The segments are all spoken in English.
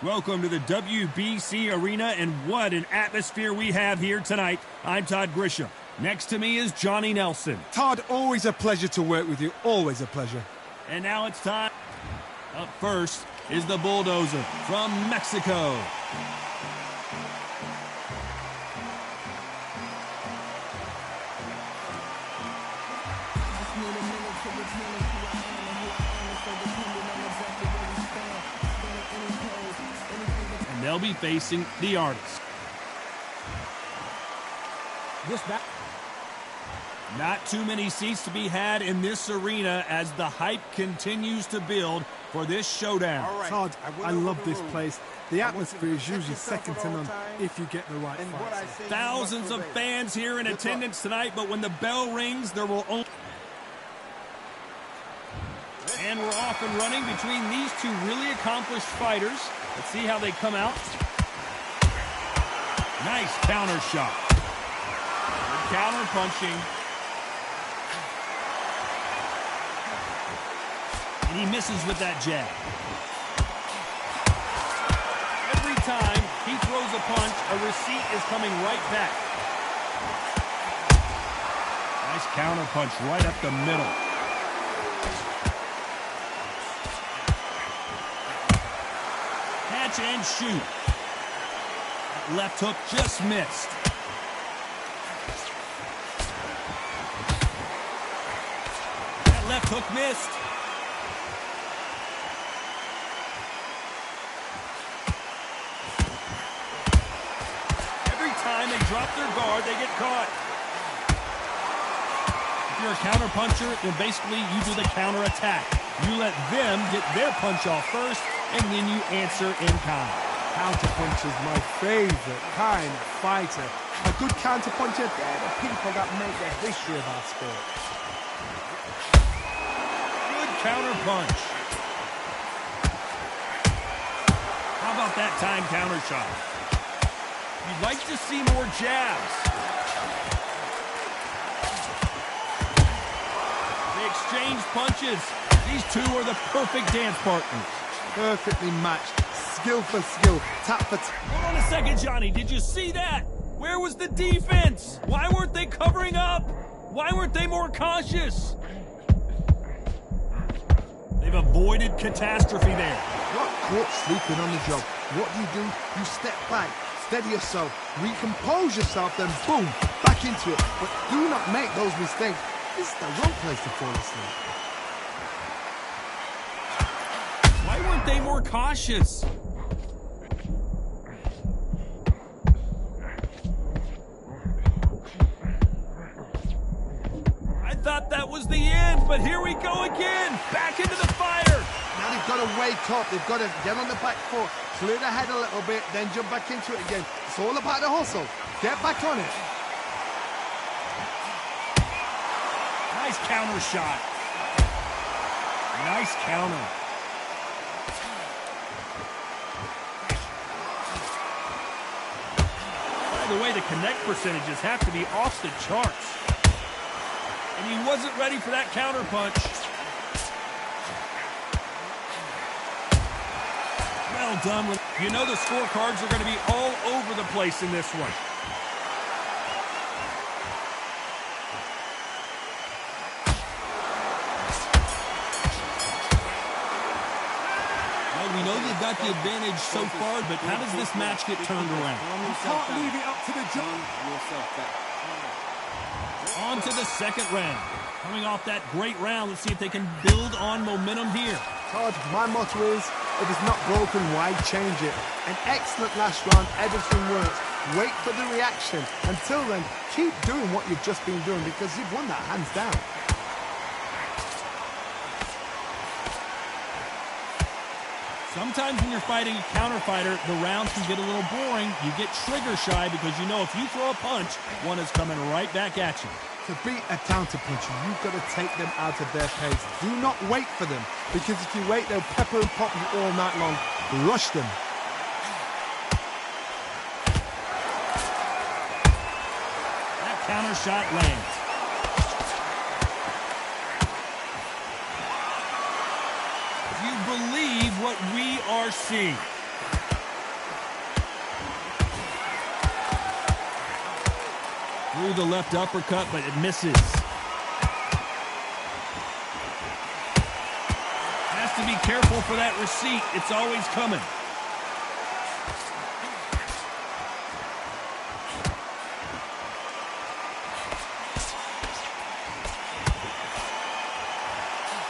Welcome to the WBC Arena, and what an atmosphere we have here tonight. I'm Todd Grisham. Next to me is Johnny Nelson. Todd, always a pleasure to work with you. Always a pleasure. And now it's time. Up first is the Bulldozer from Mexico. They'll be facing the Artist. Not too many seats to be had in this arena as the hype continues to build for this showdown. Right. Todd, I love this place. The atmosphere is usually second to none if you get the right fight. Thousands of fans here in attendance tonight, but when the bell rings, there will only... And we're off and running between these two really accomplished fighters. Let's see how they come out. Nice counter shot. Good counter punching. And he misses with that jab. Every time he throws a punch, a receipt is coming right back. Nice counter punch right up the middle. Catch and shoot. That left hook just missed. That left hook missed. Every time they drop their guard, they get caught. If you're a counter puncher, then basically you do the counter attack. You let them get their punch off first, and then you answer in kind. Counterpunch is my favorite kind of fighter. A good counterpuncher, they're the people that make the history of our sport. Good counter punch. How about that time counter shot? You'd like to see more jabs. They exchange punches. These two are the perfect dance partners. Perfectly matched. Skill for skill. Tap for tap. Hold on a second, Johnny. Did you see that? Where was the defense? Why weren't they covering up? Why weren't they more cautious? They've avoided catastrophe there. Not caught sleeping on the job. What do? You step back, steady yourself, recompose yourself, then boom, back into it. But do not make those mistakes. This is the wrong place to fall asleep. Why weren't they more cautious? I thought that was the end, but here we go again. Back into the fire. Now they've got to wake up. They've got to get on the back foot, clear the head a little bit, then jump back into it again. It's all about the hustle. Get back on it. Nice counter shot. Nice counter. By the way, the connect percentages have to be off the charts. And he wasn't ready for that counter punch. Well done. You know the scorecards are going to be all over the place in this one. We know they've got the advantage so far, but how does this match get turned around? You can't leave it up to the judge. On to the second round. Coming off that great round, let's see if they can build on momentum here. Todd, my motto is, if it's not broken, why change it? An excellent last round, everything works. Wait for the reaction. Until then, keep doing what you've just been doing because you've won that hands down. Sometimes when you're fighting a counter fighter, the rounds can get a little boring. You get trigger shy because you know if you throw a punch, one is coming right back at you. To beat a counter puncher, you've got to take them out of their pace. Do not wait for them, because if you wait, they'll pepper and pop you all night long. Rush them. That counter shot lands. You believe what we are seeing. Through the left uppercut, but it misses. Has to be careful for that receipt. It's always coming.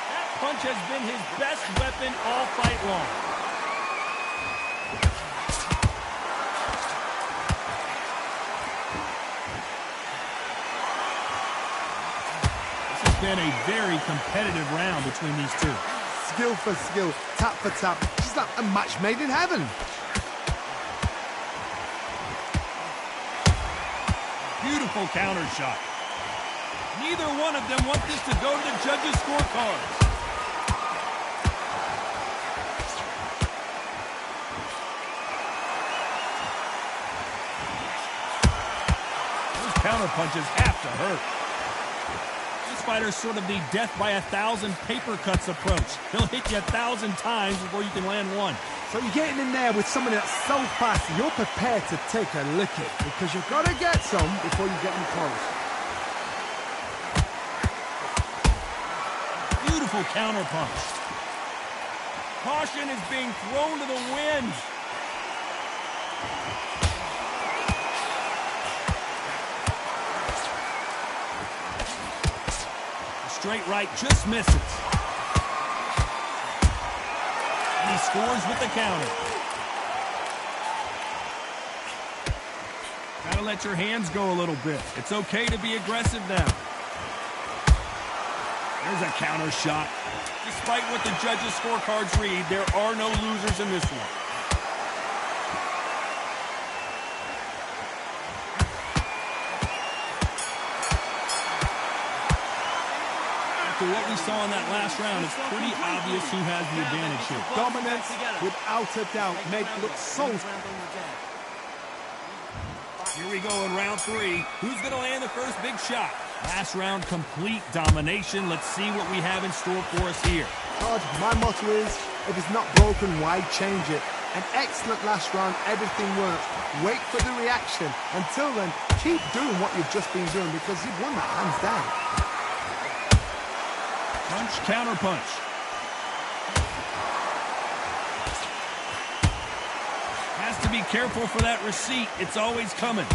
That punch has been his best weapon all fight long. Been a very competitive round between these two. Skill for skill, tap for tap, just like a match made in heaven. Beautiful counter shot. Neither one of them want this to go to the judges' scorecards. Those counter punches have to hurt. Fighter's sort of the death by 1,000 paper cuts approach. He'll hit you 1,000 times before you can land one. So you're getting in there with someone that's so fast, you're prepared to take a licking, because you've got to get some before you get them close. Beautiful counter punch. Caution is being thrown to the wind. Straight right just misses. And he scores with the counter. Gotta let your hands go a little bit. It's okay to be aggressive now. There's a counter shot. Despite what the judges' scorecards read, there are no losers in this one. After what we saw in that last round, it's pretty obvious who has the advantage here. Dominance, without a doubt, made it look so... Here we go in round 3. Who's going to land the first big shot? Last round, complete domination. Let's see what we have in store for us here. Todd, my motto is, if it's not broken, why change it? An excellent last round, everything works. Wait for the reaction. Until then, keep doing what you've just been doing, because you've won that hands down. Punch, counter punch. Has to be careful for that receipt. It's always coming.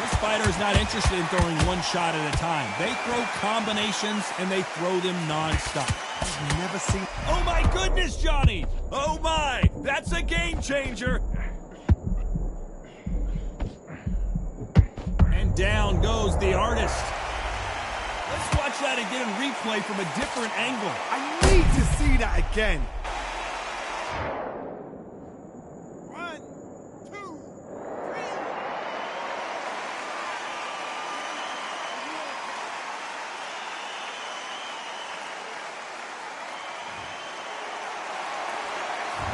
This fighter is not interested in throwing one shot at a time. They throw combinations, and they throw them non-stop. I've never seen... Oh, my goodness, Johnny! Oh, my! That's a game changer! Down goes the artist. Let's watch that again in replay from a different angle. I need to see that again. 1, 2, 3.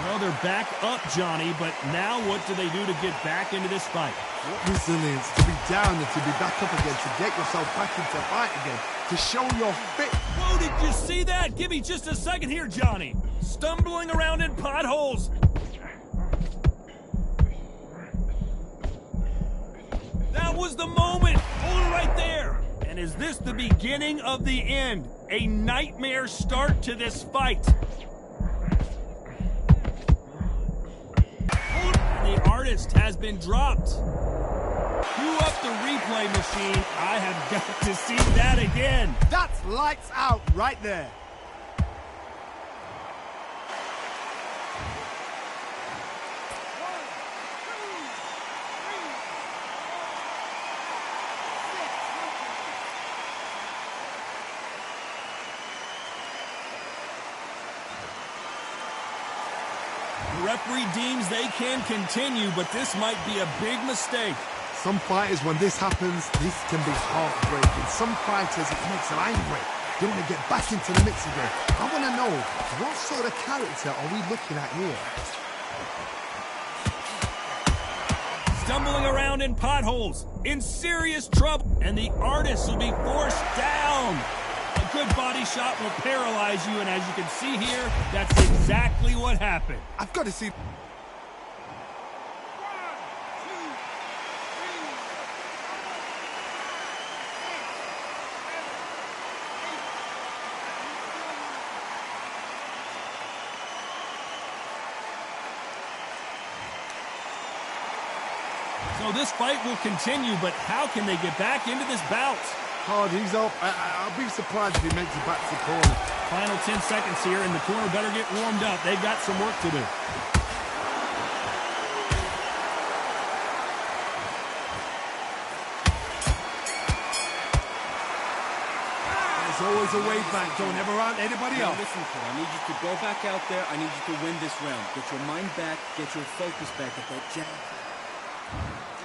Well, they're back up, Johnny, but now what do they do to get back into this fight? What resilience to be down and to be back up again, to get yourself back into fight again, to show you're fit. Whoa, did you see that? Give me just a second here, Johnny. Stumbling around in potholes. That was the moment. Hold it right there. And is this the beginning of the end? A nightmare start to this fight. The artist has been dropped. Cue up the replay machine. I have got to see that again. That's lights out right there. The referee deems they can continue, but this might be a big mistake. Some fighters, when this happens, this can be heartbreaking. Some fighters, it makes them angry. They want to get back into the mix again. I want to know, what sort of character are we looking at here? Stumbling around in potholes, in serious trouble, and the artist will be forced down. A good body shot will paralyze you, and as you can see here, that's exactly what happened. I've got to see... So this fight will continue, but how can they get back into this bout? Hard, he's up. I'll be surprised if he makes it back to the corner. Final 10 seconds here, and the corner better get warmed up. They've got some work to do. There's always a way back. Don't ever out anybody else. Listen, kid, I need you to go back out there. I need you to win this round. Get your mind back. Get your focus back at that jab.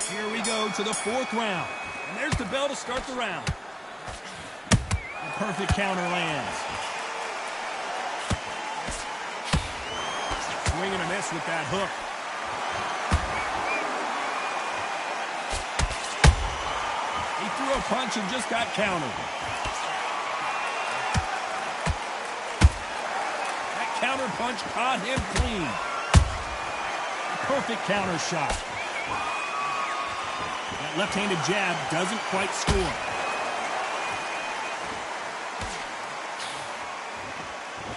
Here we go to the fourth round. And there's the bell to start the round. A perfect counter lands. Swing and a miss with that hook. He threw a punch and just got countered. That counter punch caught him clean. A perfect counter shot. That left-handed jab doesn't quite score.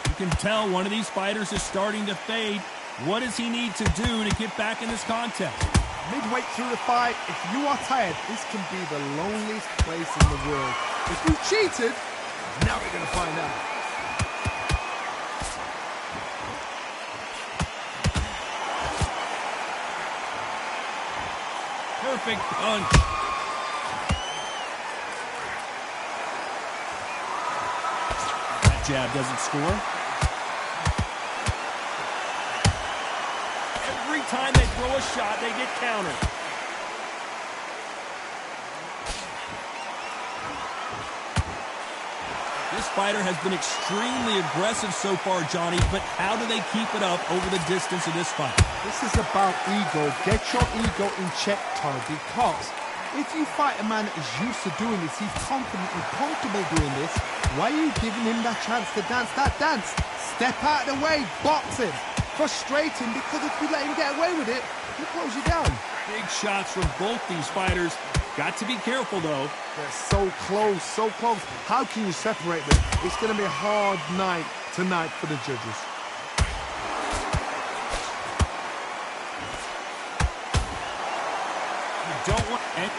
You can tell one of these fighters is starting to fade. What does he need to do to get back in this contest? Midway through the fight, if you are tired, this can be the loneliest place in the world. If you cheated, now we're going to find out. Perfect punch. That jab doesn't score. Every time they throw a shot, they get countered. This fighter has been extremely aggressive so far, Johnny, but how do they keep it up over the distance of this fight? This is about ego. Get your ego in check, Todd, because if you fight a man that is used to doing this, he's confident and comfortable doing this, why are you giving him that chance to dance that dance? Step out of the way, box him. Frustrating, because if you let him get away with it, he'll close you down. Big shots from both these fighters. Got to be careful, though. They're so close, so close. How can you separate them? It's going to be a hard night tonight for the judges. You don't want... And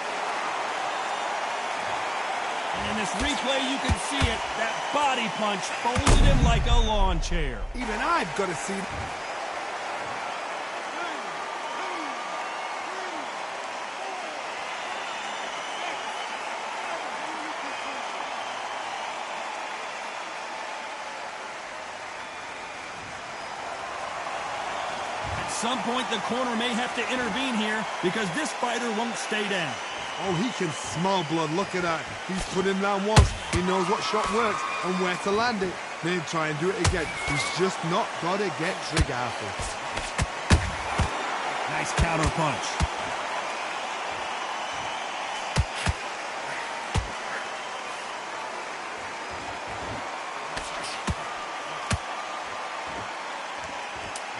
in this replay, you can see it. That body punch folded him like a lawn chair. Even I've got to see... At some point, the corner may have to intervene here because this fighter won't stay down. Oh, he can smell blood. Look at that. He's put him down once. He knows what shot works and where to land it. Then try and do it again. He's just not got to get trigger happy. Nice counter punch.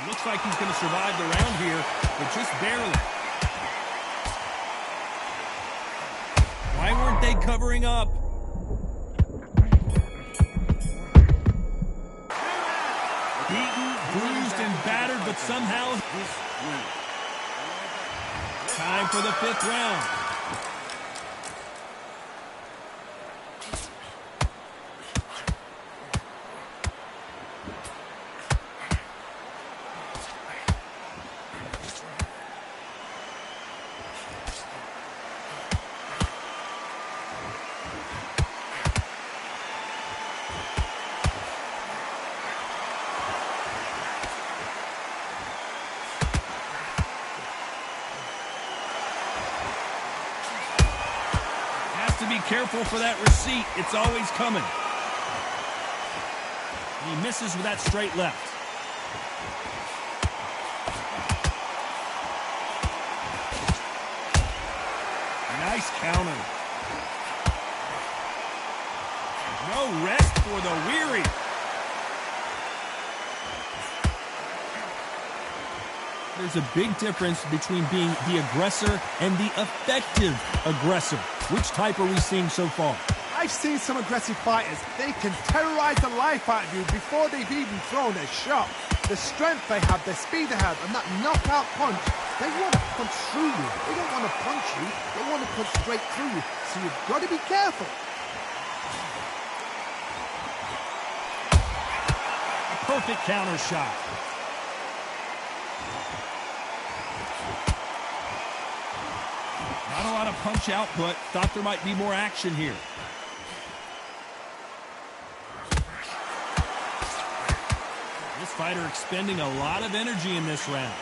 Looks like he's going to survive the round here, but just barely. Why weren't they covering up? Beaten, bruised, and battered, but somehow... Time for the fifth round. careful for that receipt. It's always coming. He misses with that straight left. Nice counter. No rest for the weary. There's a big difference between being the aggressor and the effective aggressor. Which type are we seeing so far? I've seen some aggressive fighters. They can terrorize the life out of you before they've even thrown a shot. The strength they have, the speed they have, and that knockout punch, they want to punch through you. They don't want to punch you. They want to punch straight through you. So you've got to be careful. A perfect counter shot. Not a lot of punch output. Thought there might be more action here. This fighter expending a lot of energy in this round.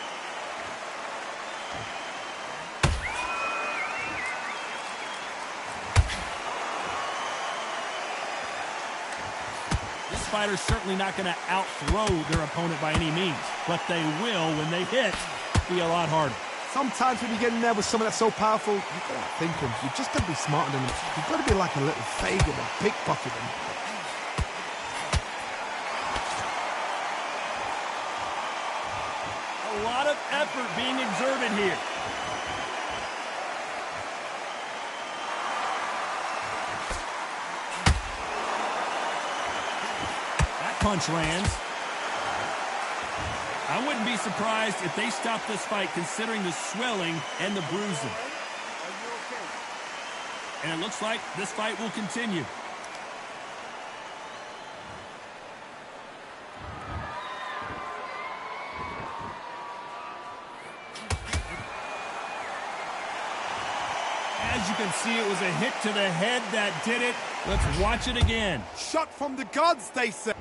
This fighter's certainly not going to out-throw their opponent by any means, but they will, when they hit, be a lot harder. Sometimes when you get in there with someone that's so powerful, you've got to think them. You just got to be smarter than them. You've got to be like a little faggot and pickpocket them. A lot of effort being exerted here. That punch lands. I wouldn't be surprised if they stop this fight considering the swelling and the bruising. And it looks like this fight will continue. As you can see, it was a hit to the head that did it. Let's watch it again. Shot from the gods, they say.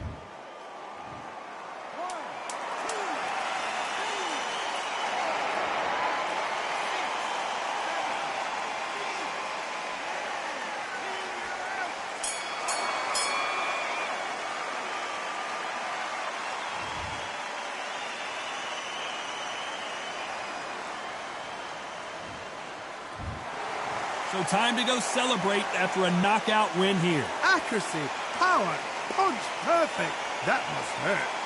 So time to go celebrate after a knockout win here. Accuracy, power, punch, perfect. That must hurt.